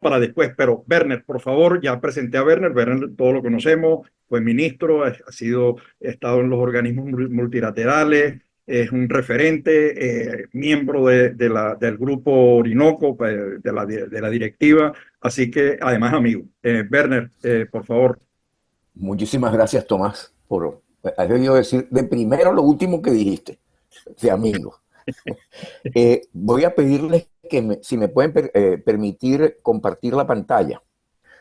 para después. Pero Werner, por favor, ya presenté a Werner. Werner, todos lo conocemos, fue ministro, ha estado en los organismos multilaterales, es un referente, miembro del grupo Orinoco, de la directiva, así que además amigo. Werner, por favor. Muchísimas gracias, Tomás, por has debido decir de primero lo último que dijiste, de amigo. Voy a pedirles que si me pueden permitir compartir la pantalla.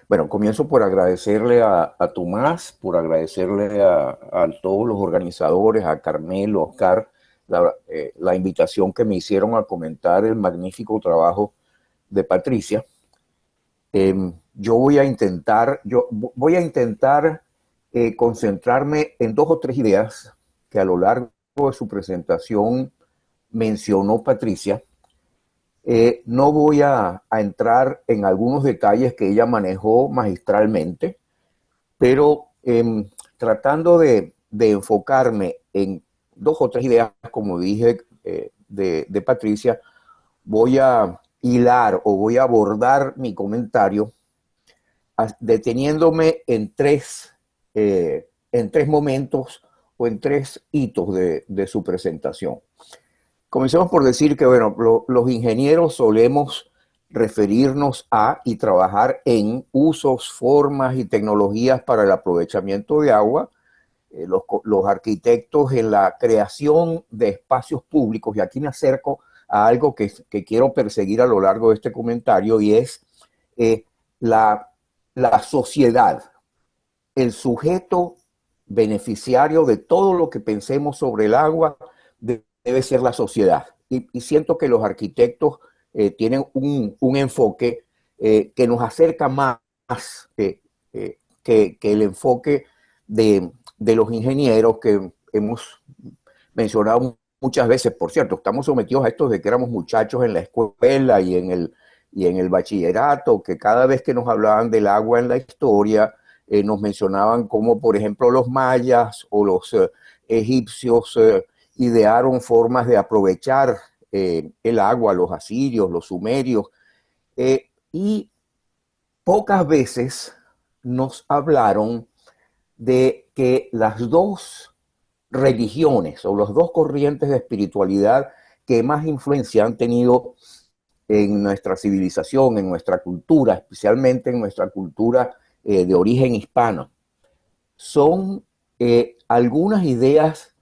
Bueno, comienzo por agradecerle a Tomás, por agradecerle a todos los organizadores, a Carmelo, a Oscar, la invitación que me hicieron a comentar el magnífico trabajo de Patricia. Yo voy a intentar concentrarme en dos o tres ideas que a lo largo de su presentación mencionó Patricia. No voy a entrar en algunos detalles que ella manejó magistralmente, pero tratando de enfocarme en dos o tres ideas, como dije, de Patricia, voy a hilar o voy a abordar mi comentario deteniéndome en tres momentos o en tres hitos de su presentación. Comencemos por decir que, bueno, los ingenieros solemos referirnos a y trabajar en usos, formas y tecnologías para el aprovechamiento de agua, los arquitectos en la creación de espacios públicos, y aquí me acerco a algo que quiero perseguir a lo largo de este comentario, y es la sociedad, el sujeto beneficiario de todo lo que pensemos sobre el agua debe ser la sociedad. Y siento que los arquitectos tienen un enfoque que nos acerca más que el enfoque de los ingenieros que hemos mencionado muchas veces. Por cierto, estamos sometidos a esto de que éramos muchachos en la escuela y en el bachillerato, que cada vez que nos hablaban del agua en la historia, nos mencionaban como, por ejemplo, los mayas o los egipcios idearon formas de aprovechar el agua, los asirios, los sumerios, y pocas veces nos hablaron de que las dos religiones o las dos corrientes de espiritualidad que más influencia han tenido en nuestra civilización, en nuestra cultura, especialmente en nuestra cultura de origen hispano, son algunas ideas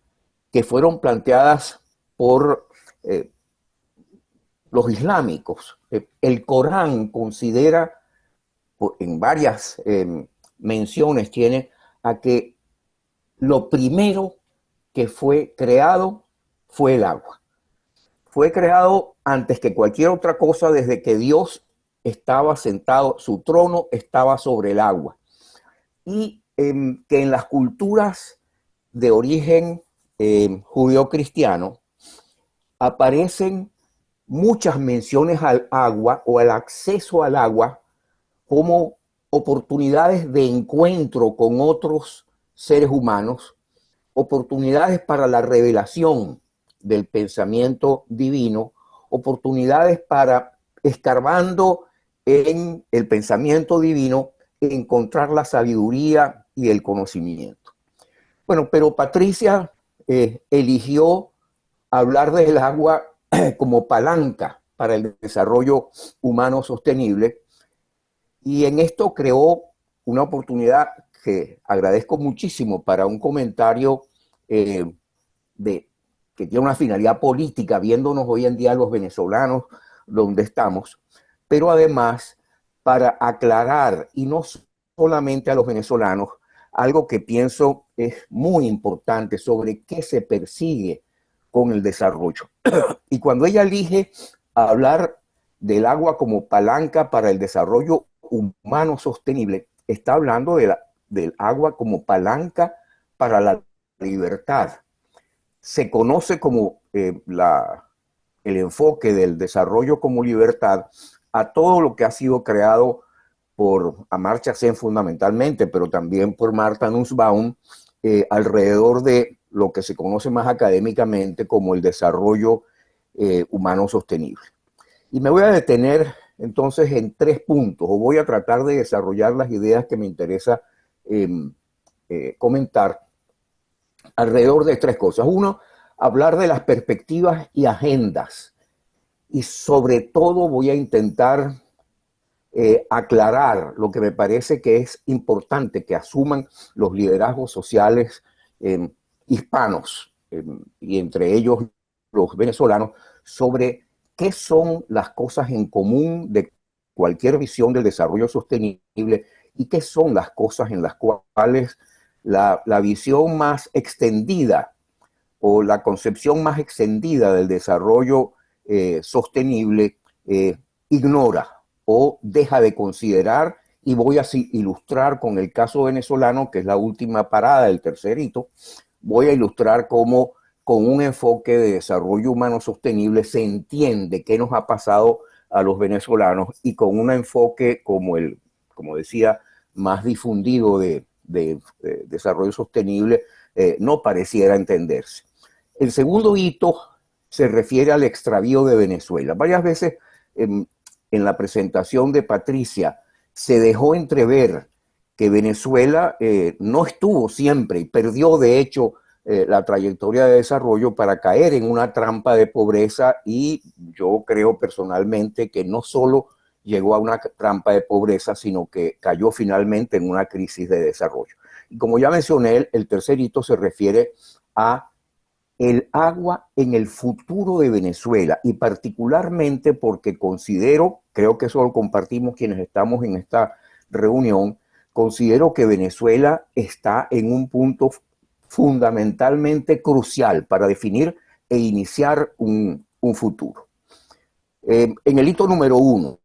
que fueron planteadas por los islámicos. El Corán considera, en varias menciones tiene, a que lo primero que fue creado fue el agua. Fue creado antes que cualquier otra cosa, desde que Dios estaba sentado, su trono estaba sobre el agua. Y que en las culturas de origen judeo-cristiano aparecen muchas menciones al agua o al acceso al agua como oportunidades de encuentro con otros seres humanos, oportunidades para la revelación del pensamiento divino, oportunidades para, escarbando en el pensamiento divino, encontrar la sabiduría y el conocimiento. Bueno, pero Patricia eligió hablar del agua como palanca para el desarrollo humano sostenible, y en esto creó una oportunidad que agradezco muchísimo para un comentario que tiene una finalidad política, viéndonos hoy en día los venezolanos donde estamos, pero además para aclarar, y no solamente a los venezolanos, algo que pienso es muy importante sobre qué se persigue con el desarrollo. Y cuando ella elige hablar del agua como palanca para el desarrollo humano sostenible, está hablando del agua como palanca para la libertad. Se conoce como el enfoque del desarrollo como libertad a todo lo que ha sido creado por Amartya Sen fundamentalmente, pero también por Martha Nussbaum, alrededor de lo que se conoce más académicamente como el desarrollo humano sostenible. Y me voy a detener entonces en 3 puntos, o voy a tratar de desarrollar las ideas que me interesa eh, comentar alrededor de 3 cosas. Uno, hablar de las perspectivas y agendas. Y sobre todo voy a intentar aclarar lo que me parece que es importante que asuman los liderazgos sociales hispanos, y entre ellos los venezolanos, sobre qué son las cosas en común de cualquier visión del desarrollo sostenible y qué son las cosas en las cuales la visión más extendida o la concepción más extendida del desarrollo sostenible ignora o deja de considerar, y voy a ilustrar con el caso venezolano, que es la última parada del tercer hito. Voy a ilustrar cómo con un enfoque de desarrollo humano sostenible se entiende qué nos ha pasado a los venezolanos, y con un enfoque como decía, más difundido de desarrollo sostenible, no pareciera entenderse. El segundo hito se refiere al extravío de Venezuela. Varias veces en la presentación de Patricia se dejó entrever que Venezuela no estuvo siempre y perdió de hecho la trayectoria de desarrollo para caer en una trampa de pobreza, y yo creo personalmente que no solo llegó a una trampa de pobreza, sino que cayó finalmente en una crisis de desarrollo. Y como ya mencioné, el tercer hito se refiere a el agua en el futuro de Venezuela, y particularmente porque considero, creo que eso lo compartimos quienes estamos en esta reunión, considero que Venezuela está en un punto fundamentalmente crucial para definir e iniciar un futuro. En el hito número 1,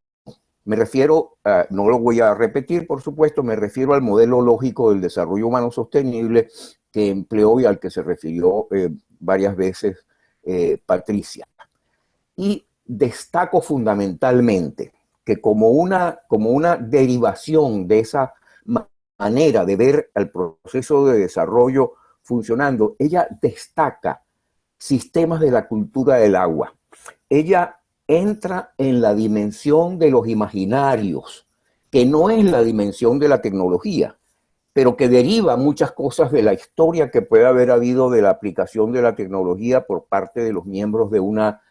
me refiero, no lo voy a repetir por supuesto, me refiero al modelo lógico del desarrollo humano sostenible que empleó y al que se refirió varias veces Patricia. Y destaco fundamentalmente que como una derivación de esa manera de ver el proceso de desarrollo funcionando, ella destaca sistemas de la cultura del agua. Ella entra en la dimensión de los imaginarios, que no es la dimensión de la tecnología, pero que deriva muchas cosas de la historia que puede haber habido de la aplicación de la tecnología por parte de los miembros de una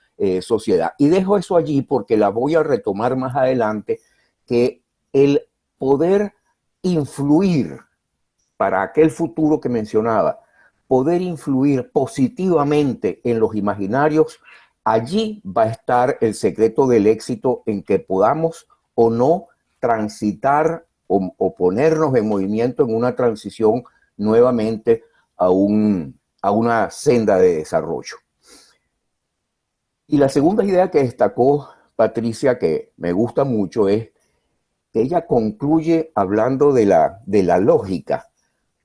sociedad. Y dejo eso allí porque la voy a retomar más adelante, que el poder influir para aquel futuro que mencionaba, poder influir positivamente en los imaginarios, allí va a estar el secreto del éxito, en que podamos o no transitar o ponernos en movimiento en una transición nuevamente a una senda de desarrollo. Y la segunda idea que destacó Patricia, que me gusta mucho, es que ella concluye hablando de la lógica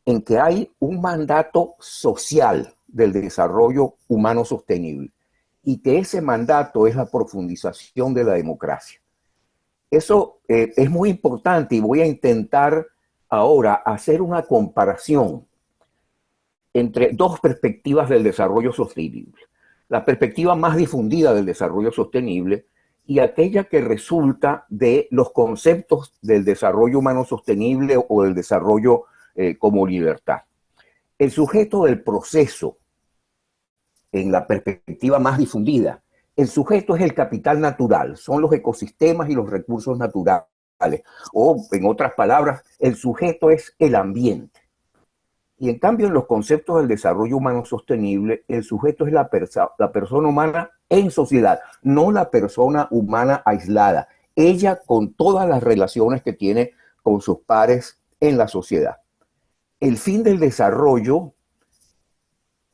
en que hay un mandato social del desarrollo humano sostenible, y que ese mandato es la profundización de la democracia. Eso es muy importante, y voy a intentar ahora hacer una comparación entre dos perspectivas del desarrollo sostenible. La perspectiva más difundida del desarrollo sostenible y aquella que resulta de los conceptos del desarrollo humano sostenible o del desarrollo como libertad. El sujeto del proceso, en la perspectiva más difundida, el sujeto es el capital natural, son los ecosistemas y los recursos naturales, o en otras palabras, el sujeto es el ambiente. Y en cambio, en los conceptos del desarrollo humano sostenible, el sujeto es la persona humana en sociedad, no la persona humana aislada, ella con todas las relaciones que tiene con sus pares en la sociedad. El fin del desarrollo,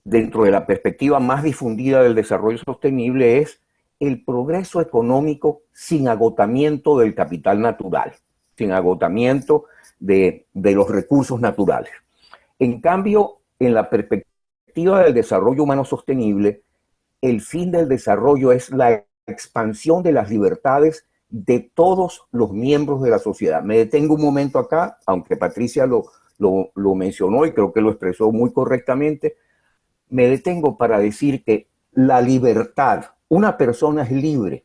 dentro de la perspectiva más difundida del desarrollo sostenible, es el progreso económico sin agotamiento del capital natural, sin agotamiento de los recursos naturales. En cambio, en la perspectiva del desarrollo humano sostenible, el fin del desarrollo es la expansión de las libertades de todos los miembros de la sociedad. Me detengo un momento acá, aunque Patricia lo mencionó y creo que lo expresó muy correctamente. Me detengo para decir que la libertad, una persona es libre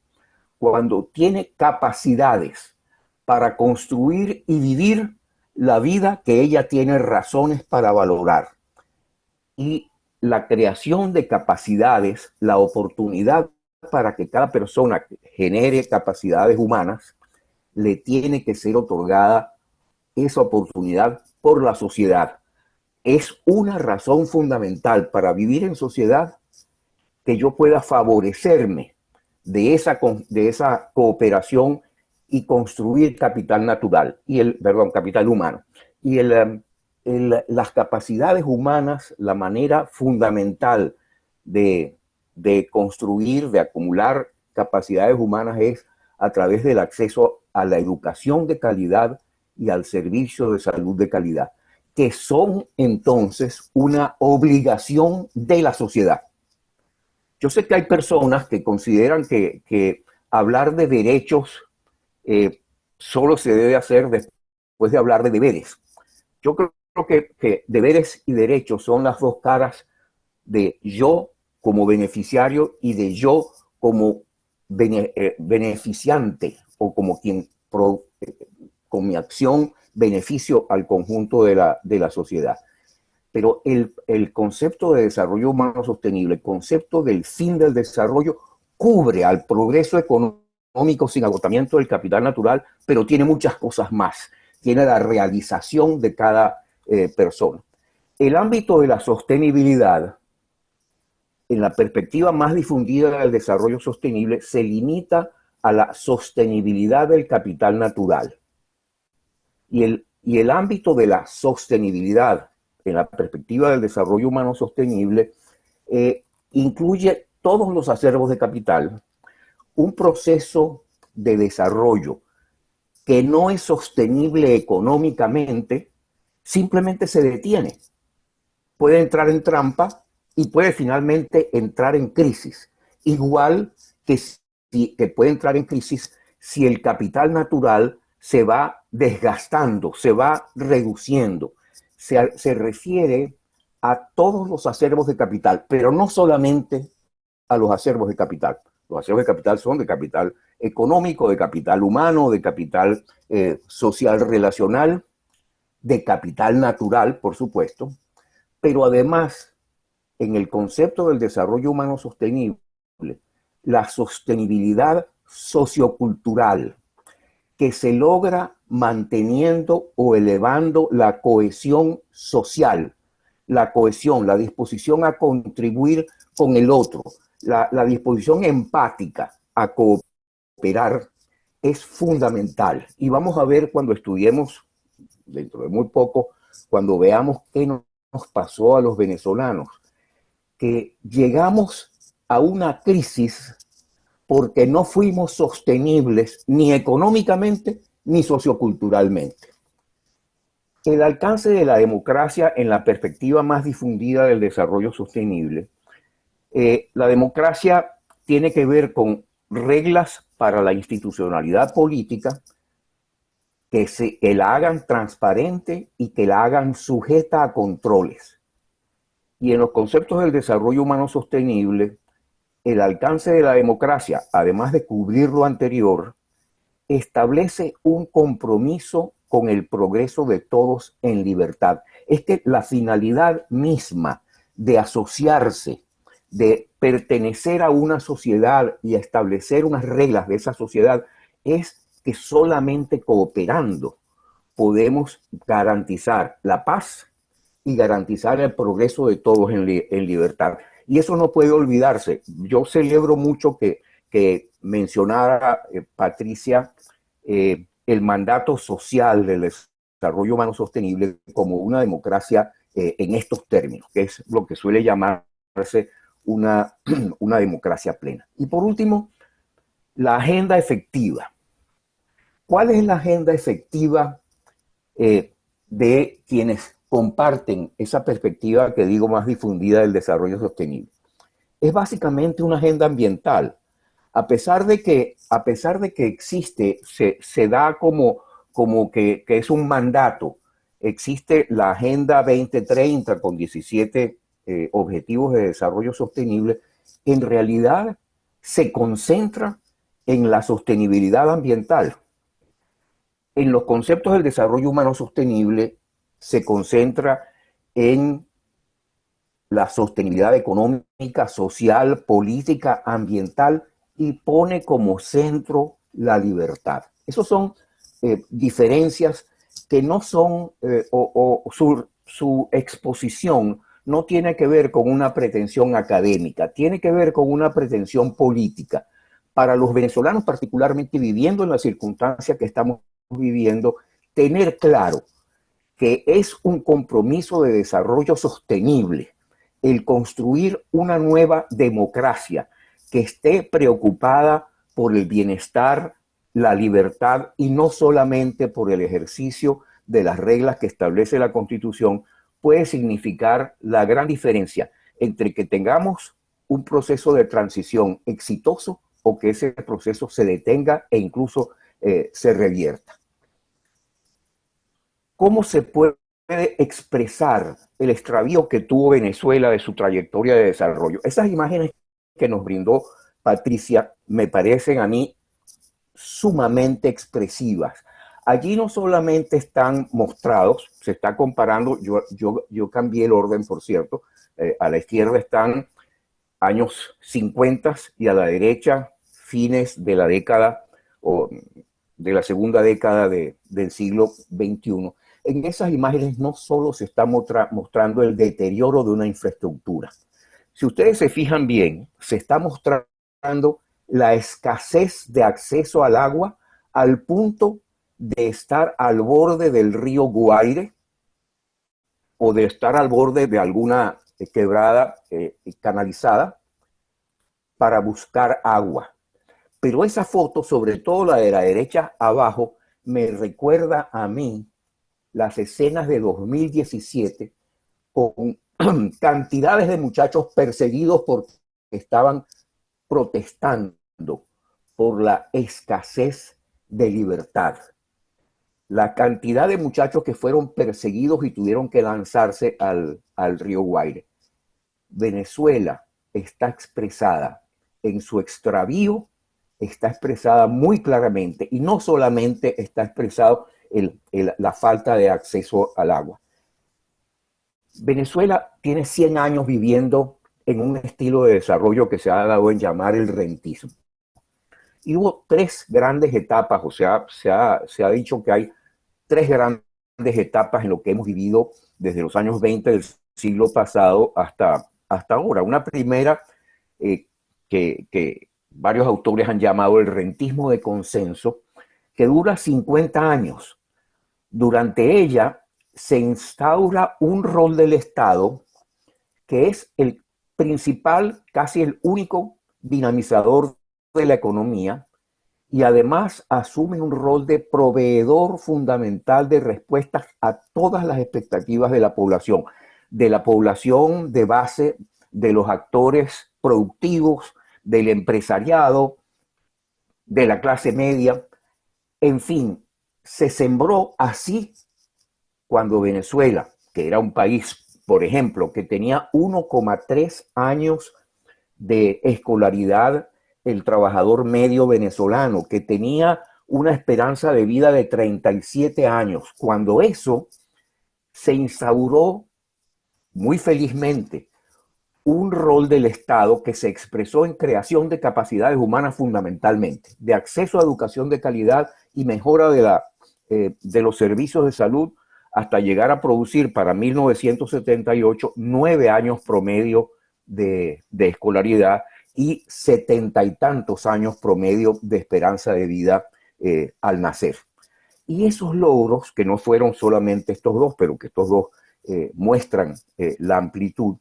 cuando tiene capacidades para construir y vivir la vida que ella tiene razones para valorar. Y la creación de capacidades, la oportunidad para que cada persona genere capacidades humanas, le tiene que ser otorgada esa oportunidad por la sociedad. Es una razón fundamental para vivir en sociedad que yo pueda favorecerme de esa cooperación y construir capital natural, capital humano. Y las capacidades humanas, la manera fundamental de construir, de acumular capacidades humanas es a través del acceso a la educación de calidad y al servicio de salud de calidad, que son entonces una obligación de la sociedad. Yo sé que hay personas que consideran que hablar de derechos solo se debe hacer después de hablar de deberes. Yo creo que deberes y derechos son las dos caras de yo como beneficiario y de yo como beneficiante o como quien con mi acción beneficio al conjunto de la sociedad. Pero el concepto de desarrollo humano sostenible, el concepto del fin del desarrollo, cubre al progreso económico sin agotamiento del capital natural, pero tiene muchas cosas más. Tiene la realización de cada persona. El ámbito de la sostenibilidad, en la perspectiva más difundida del desarrollo sostenible, se limita a la sostenibilidad del capital natural. Y el ámbito de la sostenibilidad en la perspectiva del desarrollo humano sostenible incluye todos los acervos de capital, un proceso de desarrollo que no es sostenible económicamente, simplemente se detiene. Puede entrar en trampa y puede finalmente entrar en crisis. Igual que puede entrar en crisis si el capital natural se va desgastando, se va reduciendo. Se refiere a todos los acervos de capital, pero no solamente a los acervos de capital. Los acervos de capital son de capital económico, de capital humano, de capital social relacional, de capital natural, por supuesto, pero además, en el concepto del desarrollo humano sostenible, la sostenibilidad sociocultural, que se logra manteniendo o elevando la cohesión social, la cohesión, la disposición a contribuir con el otro, la disposición empática a cooperar es fundamental. Y vamos a ver cuando estudiemos, dentro de muy poco, cuando veamos qué nos pasó a los venezolanos, que llegamos a una crisis porque no fuimos sostenibles ni económicamente ni socioculturalmente. El alcance de la democracia en la perspectiva más difundida del desarrollo sostenible, la democracia tiene que ver con reglas para la institucionalidad política que la hagan transparente y que la hagan sujeta a controles. Y en los conceptos del desarrollo humano sostenible, el alcance de la democracia, además de cubrir lo anterior, establece un compromiso con el progreso de todos en libertad. Es que la finalidad misma de asociarse, de pertenecer a una sociedad y establecer unas reglas de esa sociedad, es que solamente cooperando podemos garantizar la paz y garantizar el progreso de todos en libertad. Y eso no puede olvidarse. Yo celebro mucho que mencionara Patricia el mandato social del desarrollo humano sostenible como una democracia en estos términos, que es lo que suele llamarse una democracia plena. Y por último, la agenda efectiva. ¿Cuál es la agenda efectiva de quienes comparten esa perspectiva que digo más difundida del desarrollo sostenible? Es básicamente una agenda ambiental. A pesar de que existe, se da como que es un mandato. Existe la Agenda 2030 con 17 objetivos de desarrollo sostenible. En realidad se concentra en la sostenibilidad ambiental. En los conceptos del desarrollo humano sostenible se concentra en la sostenibilidad económica, social, política, ambiental y pone como centro la libertad. Esas son diferencias que no son, su exposición no tiene que ver con una pretensión académica, tiene que ver con una pretensión política. Para los venezolanos, particularmente viviendo en la circunstancia que estamos viviendo, tener claro que es un compromiso de desarrollo sostenible el construir una nueva democracia que esté preocupada por el bienestar, la libertad y no solamente por el ejercicio de las reglas que establece la Constitución, puede significar la gran diferencia entre que tengamos un proceso de transición exitoso o que ese proceso se detenga e incluso se revierta. ¿Cómo se puede expresar el extravío que tuvo Venezuela de su trayectoria de desarrollo? Esas imágenes que nos brindó Patricia me parecen a mí sumamente expresivas. Allí no solamente están mostrados, se está comparando, yo cambié el orden, por cierto, a la izquierda están años 50 y a la derecha fines de la década o de la segunda década del siglo XXI. En esas imágenes no solo se está mostrando el deterioro de una infraestructura. Si ustedes se fijan bien, se está mostrando la escasez de acceso al agua al punto de estar al borde del río Guaire o de estar al borde de alguna quebrada canalizada para buscar agua. Pero esa foto, sobre todo la de la derecha abajo, me recuerda a mí las escenas de 2017 con cantidades de muchachos perseguidos porque estaban protestando por la escasez de libertad. La cantidad de muchachos que fueron perseguidos y tuvieron que lanzarse al río Guaire. Venezuela está expresada en su extravío, está expresada muy claramente y no solamente está expresado la falta de acceso al agua. Venezuela tiene 100 años viviendo en un estilo de desarrollo que se ha dado en llamar el rentismo. Y hubo tres grandes etapas, o sea, se ha dicho que hay tres grandes etapas en lo que hemos vivido desde los años 20 del siglo pasado hasta ahora. Una primera que varios autores han llamado el rentismo de consenso, que dura 50 años. Durante ella se instaura un rol del Estado que es el principal, casi el único dinamizador de la economía y además asume un rol de proveedor fundamental de respuestas a todas las expectativas de la población de base, de los actores productivos, del empresariado, de la clase media, en fin, se sembró así cuando Venezuela, que era un país, por ejemplo, que tenía 1,3 años de escolaridad el trabajador medio venezolano, que tenía una esperanza de vida de 37 años, cuando eso se instauró muy felizmente un rol del Estado que se expresó en creación de capacidades humanas fundamentalmente, de acceso a educación de calidad y mejora de los servicios de salud, hasta llegar a producir para 1978 9 años promedio de escolaridad y 70 y tantos años promedio de esperanza de vida al nacer. Y esos logros, que no fueron solamente estos dos, pero que estos dos muestran la amplitud,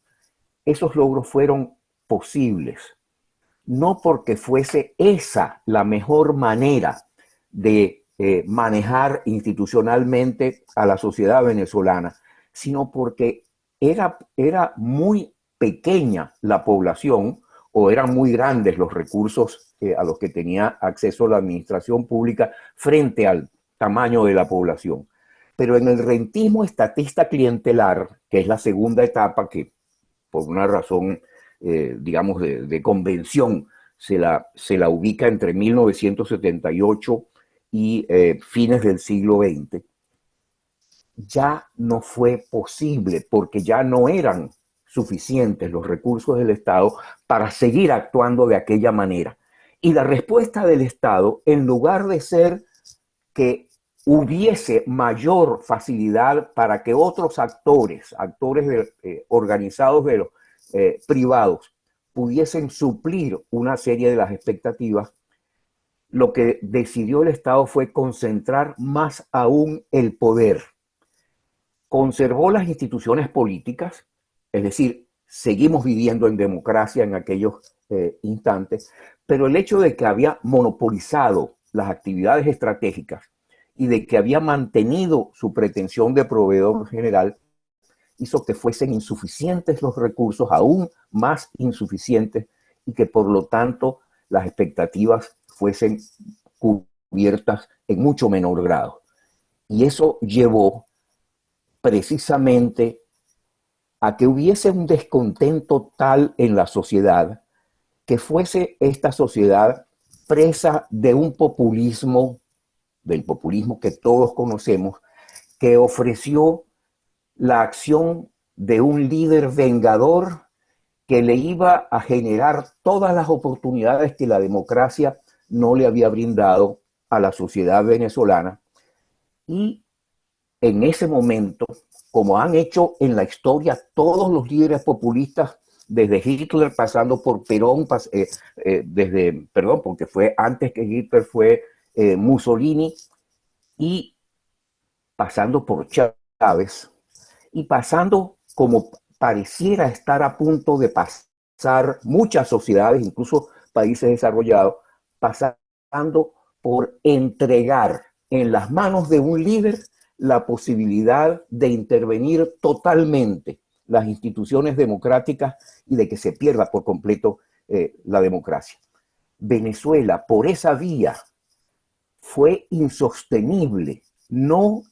esos logros fueron posibles, no porque fuese esa la mejor manera de manejar institucionalmente a la sociedad venezolana, sino porque era muy pequeña la población o eran muy grandes los recursos a los que tenía acceso la administración pública frente al tamaño de la población. Pero en el rentismo estatista clientelar, que es la segunda etapa que por una razón, digamos, de convención, se la ubica entre 1978 y fines del siglo XX, ya no fue posible porque ya no eran suficientes los recursos del Estado para seguir actuando de aquella manera. Y la respuesta del Estado, en lugar de ser que hubiese mayor facilidad para que otros actores organizados de los privados, pudiesen suplir una serie de las expectativas, lo que decidió el Estado fue concentrar más aún el poder. Conservó las instituciones políticas, es decir, seguimos viviendo en democracia en aquellos instantes, pero el hecho de que había monopolizado las actividades estratégicas y de que había mantenido su pretensión de proveedor general hizo que fuesen insuficientes los recursos, aún más insuficientes, y que por lo tanto las expectativas fuesen cubiertas en mucho menor grado. Y eso llevó precisamente a que hubiese un descontento tal en la sociedad que fuese esta sociedad presa de un populismo, del populismo que todos conocemos, que ofreció la acción de un líder vengador que le iba a generar todas las oportunidades que la democracia no le había brindado a la sociedad venezolana. Y en ese momento, como han hecho en la historia todos los líderes populistas, desde Hitler pasando por Perón, porque fue antes que Hitler fue Mussolini, y pasando por Chávez, y pasando como pareciera estar a punto de pasar muchas sociedades, incluso países desarrollados, pasando por entregar en las manos de un líder la posibilidad de intervenir totalmente las instituciones democráticas y de que se pierda por completo la democracia. Venezuela, por esa vía, fue insostenible, no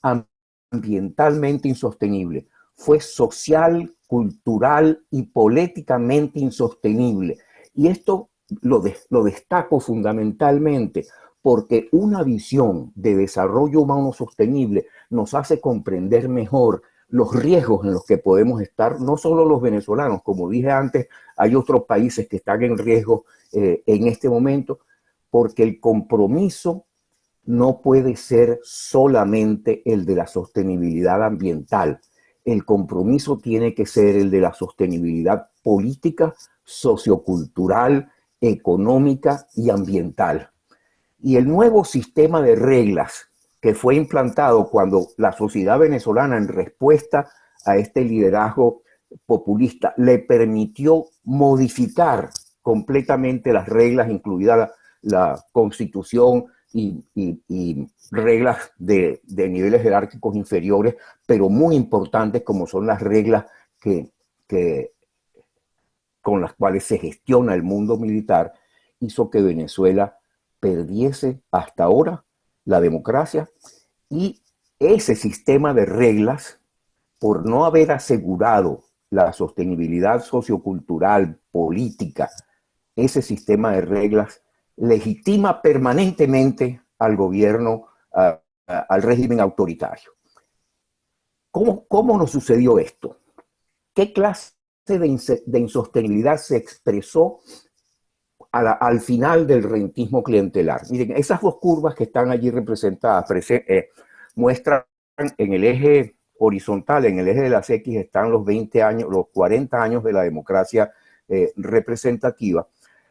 ambientalmente insostenible, fue social, cultural y políticamente insostenible. Y esto lo destaco fundamentalmente porque una visión de desarrollo humano sostenible nos hace comprender mejor los riesgos en los que podemos estar, no solo los venezolanos, como dije antes, hay otros países que están en riesgo en este momento, porque el compromiso no puede ser solamente el de la sostenibilidad ambiental. El compromiso tiene que ser el de la sostenibilidad política, sociocultural, económica y ambiental. Y el nuevo sistema de reglas que fue implantado cuando la sociedad venezolana, en respuesta a este liderazgo populista, le permitió modificar completamente las reglas, incluida la Constitución y reglas de niveles jerárquicos inferiores, pero muy importantes como son las reglas con las cuales se gestiona el mundo militar, hizo que Venezuela perdiese hasta ahora la democracia, y ese sistema de reglas, por no haber asegurado la sostenibilidad sociocultural, política, ese sistema de reglas legitima permanentemente al gobierno, al régimen autoritario. ¿Cómo nos sucedió esto? ¿Qué clase de insostenibilidad se expresó al final del rentismo clientelar? Miren, esas dos curvas que están allí representadas muestran en el eje horizontal, en el eje de las X, están los 20 años, los 40 años de la democracia representativa.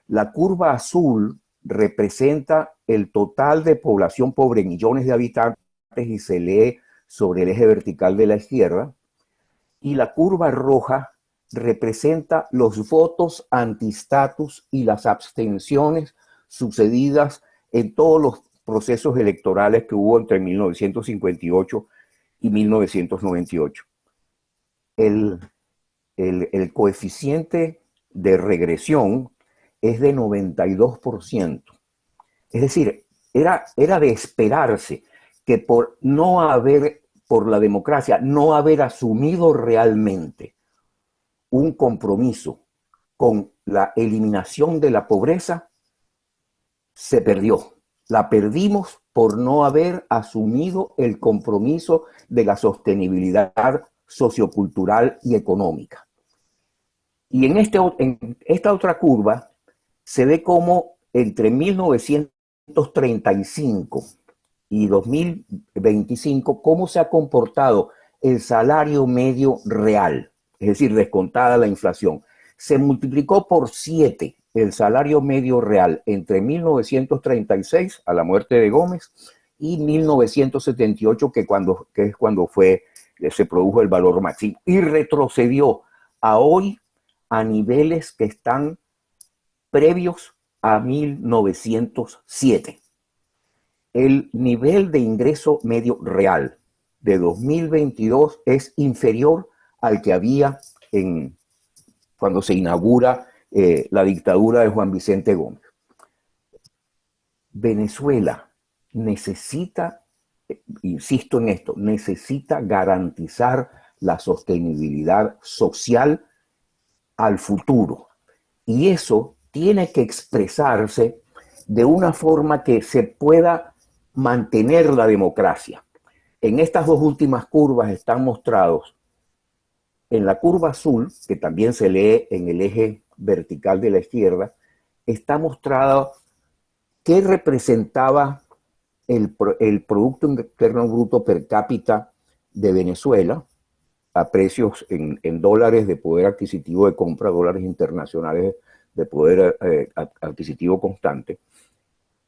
La curva azul representa el total de población pobre, millones de habitantes, y se lee sobre el eje vertical de la izquierda. Y la curva roja representa los votos anti-status y las abstenciones sucedidas en todos los procesos electorales que hubo entre 1958 y 1998. El coeficiente de regresión es de 92%. Es decir, era de esperarse que por la democracia no haber asumido realmente un compromiso con la eliminación de la pobreza, se perdió. La perdimos por no haber asumido el compromiso de la sostenibilidad sociocultural y económica. Y en esta otra curva se ve cómo entre 1935 y 2025, cómo se ha comportado el salario medio real, es decir, descontada la inflación. Se multiplicó por 7 el salario medio real entre 1936, a la muerte de Gómez, y 1978, que es cuando se produjo el valor máximo, y retrocedió a hoy a niveles que están previos a 1907. El nivel de ingreso medio real de 2022 es inferior al que había cuando se inaugura la dictadura de Juan Vicente Gómez. Venezuela necesita, insisto en esto, necesita garantizar la sostenibilidad social al futuro. Y eso tiene que expresarse de una forma que se pueda mantener la democracia. En estas dos últimas curvas están mostrados, en la curva azul, que también se lee en el eje vertical de la izquierda, está mostrado qué representaba el Producto Interno Bruto per cápita de Venezuela a precios en dólares de poder adquisitivo de compra, dólares internacionales de poder adquisitivo constante.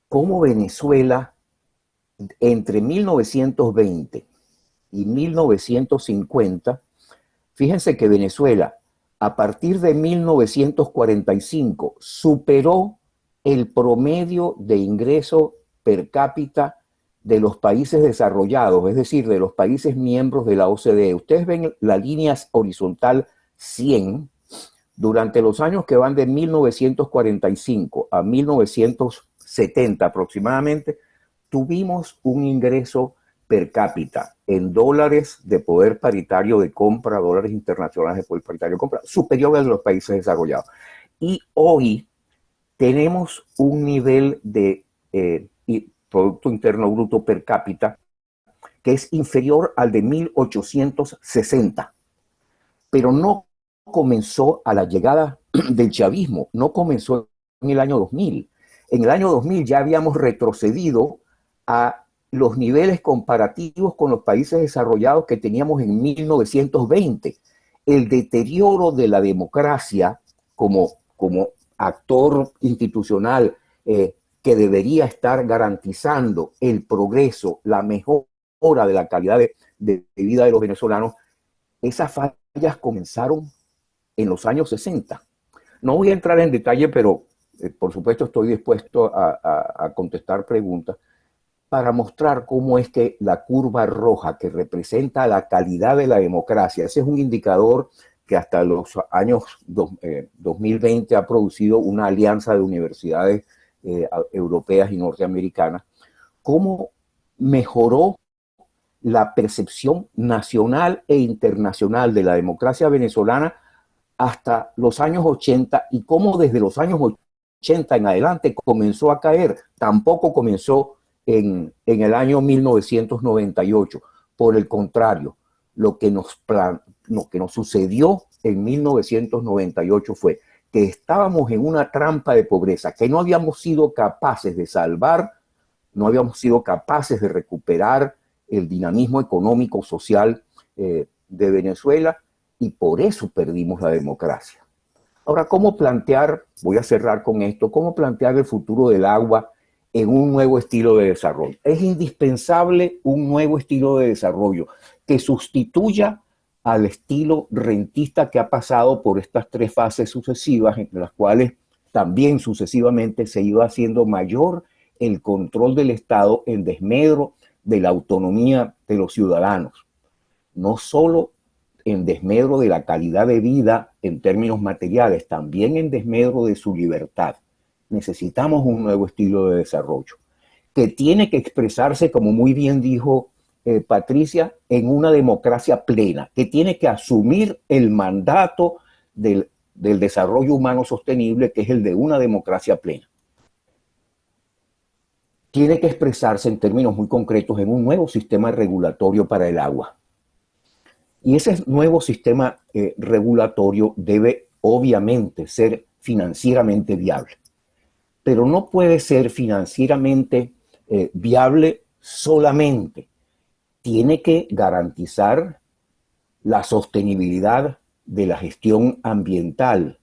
Cómo Venezuela entre 1920 y 1950, fíjense que Venezuela a partir de 1945 superó el promedio de ingreso per cápita de los países desarrollados, es decir, de los países miembros de la OCDE. Ustedes ven la línea horizontal 100, durante los años que van de 1945 a 1970 aproximadamente, tuvimos un ingreso per cápita en dólares de poder paritario de compra, dólares internacionales de poder paritario de compra, superior al de los países desarrollados. Y hoy tenemos un nivel de Producto Interno Bruto per cápita que es inferior al de 1860, pero no comenzó a la llegada del chavismo, no comenzó en el año 2000. En el año 2000 ya habíamos retrocedido a los niveles comparativos con los países desarrollados que teníamos en 1920. El deterioro de la democracia como actor institucional que debería estar garantizando el progreso, la mejora de la calidad de vida de los venezolanos, esas fallas comenzaron en los años 60. No voy a entrar en detalle, pero por supuesto estoy dispuesto a contestar preguntas para mostrar cómo es que la curva roja que representa la calidad de la democracia, ese es un indicador que hasta los años 2020 ha producido una alianza de universidades europeas y norteamericanas, cómo mejoró la percepción nacional e internacional de la democracia venezolana hasta los años 80 y cómo desde los años 80 en adelante comenzó a caer. Tampoco comenzó en el año 1998. Por el contrario, lo que nos sucedió en 1998 fue que estábamos en una trampa de pobreza que no habíamos sido capaces de salvar, no habíamos sido capaces de recuperar el dinamismo económico, social de Venezuela, y por eso perdimos la democracia. Ahora, ¿cómo plantear, voy a cerrar con esto, cómo plantear el futuro del agua en un nuevo estilo de desarrollo? Es indispensable un nuevo estilo de desarrollo que sustituya al estilo rentista que ha pasado por estas tres fases sucesivas, en las cuales también sucesivamente se iba haciendo mayor el control del Estado en desmedro de la autonomía de los ciudadanos, no solo en desmedro de la calidad de vida en términos materiales, también en desmedro de su libertad. Necesitamos un nuevo estilo de desarrollo que tiene que expresarse, como muy bien dijo Patricia, en una democracia plena, que tiene que asumir el mandato del desarrollo humano sostenible, que es el de una democracia plena. tiene que expresarse en términos muy concretos en un nuevo sistema regulatorio para el agua. Y ese nuevo sistema regulatorio debe obviamente ser financieramente viable, pero no puede ser financieramente viable solamente. Tiene que garantizar la sostenibilidad de la gestión ambiental.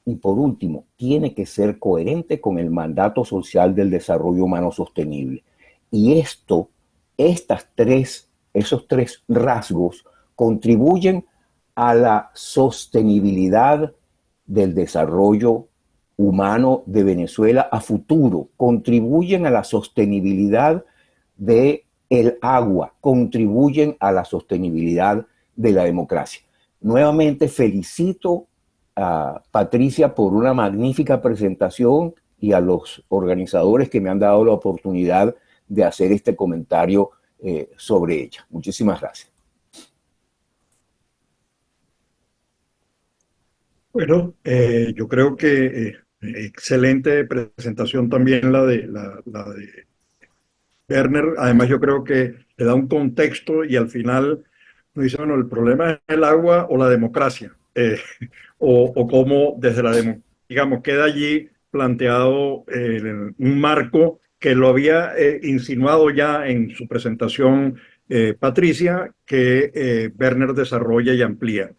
Y por último, tiene que ser coherente con el mandato social del desarrollo humano sostenible. Y esos tres rasgos contribuyen a la sostenibilidad del desarrollo humano de Venezuela a futuro, contribuyen a la sostenibilidad del agua, contribuyen a la sostenibilidad de la democracia. Nuevamente felicito a Patricia por una magnífica presentación y a los organizadores que me han dado la oportunidad de hacer este comentario sobre ella. Muchísimas gracias. Bueno, yo creo que excelente presentación también la de Werner. Además, yo creo que le da un contexto y al final nos dice, bueno, el problema es el agua o la democracia, o cómo desde digamos, queda allí planteado un marco que lo había insinuado ya en su presentación Patricia, que Werner desarrolla y amplía.